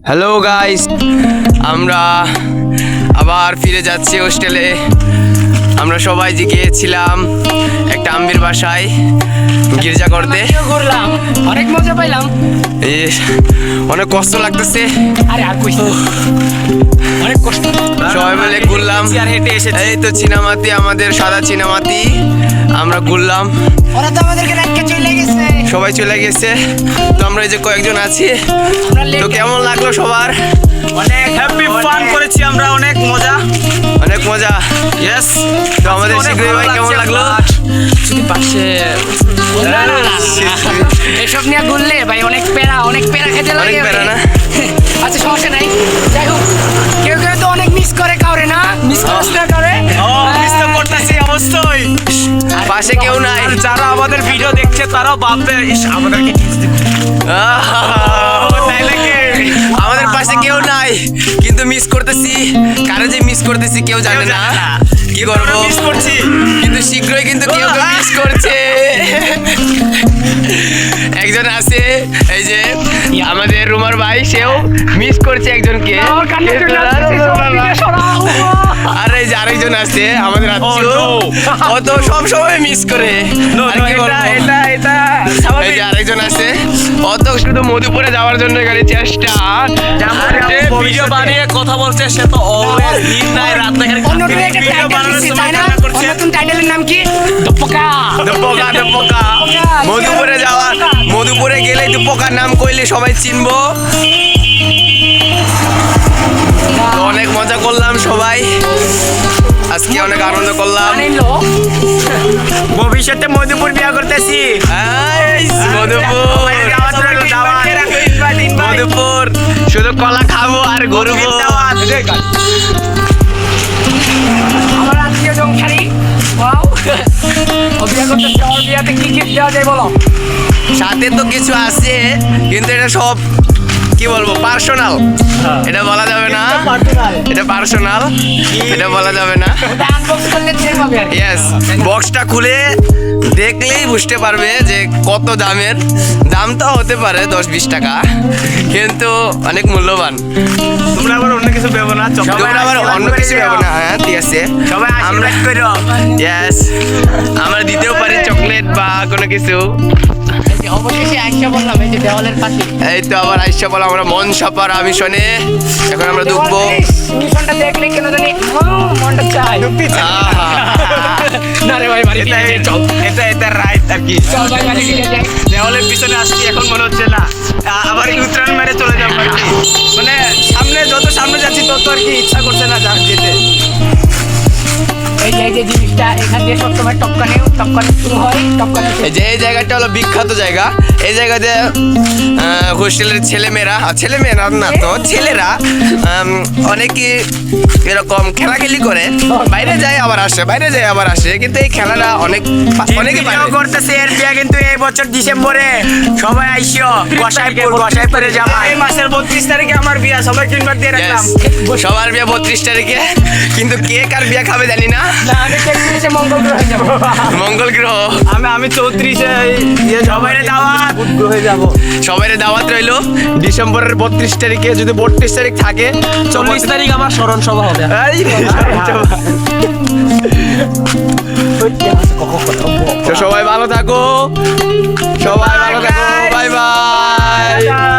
Hello guys, আমরা আবার ফিরে যাচ্ছি হোস্টেলে। আমরা সবাই যে গিয়েছিলাম একটা আম্বির বাসায় গির্জা করতে, ঘুরলাম, অনেক মজা পাইলাম। অনেক কষ্ট লাগতেছে। আরে আর কইস না, অনেক কষ্ট। সবাই মিলে ঘুরলাম, এই তো চিনামাতি, আমাদের সাদা চিনামাতি। আমরা ঘুরলাম, ওরা তো আমাদেরকে রাখতে চলে গেছে। সবাই চলে গেছে, তো আমরা এই যে কয়েকজন আছি। তো কেমন লাগলো সবার? অনেক হ্যাপি ফান করেছি আমরা, অনেক মজা। ইয়েস। তো আমাদের শিখরে ভাই কেমন লাগলো? পাশে এসব নিয়ে ঘুরলে ভাই অনেক প্যারা খেতে লাগে। অনেক প্যারা না? আচ্ছা সমস্যা নাই, যাই হোক। কেউ কেউ তো অনেক মিস করে কাউরে, না মিস করছ না কাউরে? মিস তো করতেছি অবশ্যই। পাশে কেউ নাই, আর যারা আমাদের ভিডিও দেখছে তারাও ভাববে ইস আমাদেরকে তাই নাকি? আমাদের পাশে কেউ নাই, কিন্তু মিস করতেছি। কারে যে মিস করতেছি কেউ জানে না। কি করবো, মিস করছি, কিন্তু শীঘ্রই কিন্তু কেউ কেউ মিস করছে। একজন আছে, এই যে আমাদের রুমার ভাই, সেও মিস করছে একজনকে। আর এই যে আরেকজন আছে আমাদের আত্মীয়, ও তো সব সময় মিস করে। আর কি বলবো? এই যে আরেকজন আছে, ও তো শুধু মধুপুরে যাওয়ার জন্য খালি চেষ্টা। ভিডিও বানিয়ে কথা বলছে, সে তো অলওয়েজ দিন নাই রাত নাই অন্যদিকে একটা ভিডিও টাইটেল বানানোর দিছি, সময় তাই না? কান্না করছে। নতুন টাইটেলের নাম কি? দপকা। মধুপুরে গেলে দুপোকার নাম কইলে সবাই চিনবো। তো অনেক মজা করলাম সবাই, আজকে অনেক আনন্দ করলাম। আনিলো ভবিষ্যতে মধুপুর বিয়া করতেছি। মধুপুর শুধু কলা খাবো আর ঘুরবো। আমার আত্মীয় জংখারি। ওয়াও, ও বিয়া করতেছে। ওর বিয়াতে কি গিফট দেওয়া যায় বলো? সাথে তো কিছু আছে, কিন্তু এটা সব কি বলবো, পার্সোনাল। এটা বলা যাবে না, এটা পার্সোনাল, এটা বলা যাবে না। ওটা আনবক্স করলে চেক হবে আর কি। ইয়েস, বক্সটা খুলে দেখলেই বুঝতে পারবে যে কত দামের। দামটাও হতে পারে 10-20 টাকা, কিন্তু অনেক মূল্যবান। তোমরা আবার অন্য কিছু ভেবো না, তোমরা আবার অন্য কিছু ভাবো না। হ্যাঁ ঠিক আছে, সবাই আমরা আশীর্বাদ করো। ইয়েস, আমরা দিতেও পারি চকলেট বা কোনো কিছু। এই যে অবশেষে আইসা বললাম, এই যে দেওয়ালের পাশে। এই তো আবার আইসা বলো, আমরা মন সাপার মিশনে এখন আমরা ঢুকবো। মিশনটা দেখলে কেন জানি মনটা চায়। না রে ভাই, বাড়ি ফিরে যাই, চল। এটা রাইট আর কি। চল ভাই, বাড়ি ফিরে যাই। দেওয়ালের পিছনে আসছি, এখন মনে হচ্ছে না আবার ইউটার্ন মেরে চলে যাবো আর কি। মানে যত সামনে যাচ্ছি তত আর কি ইচ্ছা করছে না যেতে। এই যে জিনিসটা এখান দিয়ে সবসময় টপকানি শুরু হয়, টপকানি এই যে এই জায়গাটা হলো বিখ্যাত জায়গা। এই জায়গাতে হোস্টেলের ছেলেমেয়েরা না তো ছেলেরা অনেকে এরকম খেলাখেলি করে, বাইরে যায় আবার আসে, কিন্তু এই খেলাটা অনেকে ভিডিও করতেছে এর বিয়া কিন্তু এই বছর ডিসেম্বরে। সবাই আইসো গোসাইপুরে যাবা। এই মাসের 32 তারিখে আমার বিয়া, সবাই ইনভাইট দিয়ে রাখলাম। সবার বিয়ে 32 তারিখে, কিন্তু কে কার বিয়ে খাবে জানি না। আমি 33 মঙ্গল গ্রহে যাব। মঙ্গল গ্রহ। আমি 34-এ সবাইরে দাওয়াত হয়ে যাব। সবাই দাওয়াত রইলো ডিসেম্বরের 32 তারিখে। যদি 32 তারিখ থাকে, 40 তারিখ আবার স্মরণ সভা হবে। তো সবাই ভালো থাকো, বাই বাই।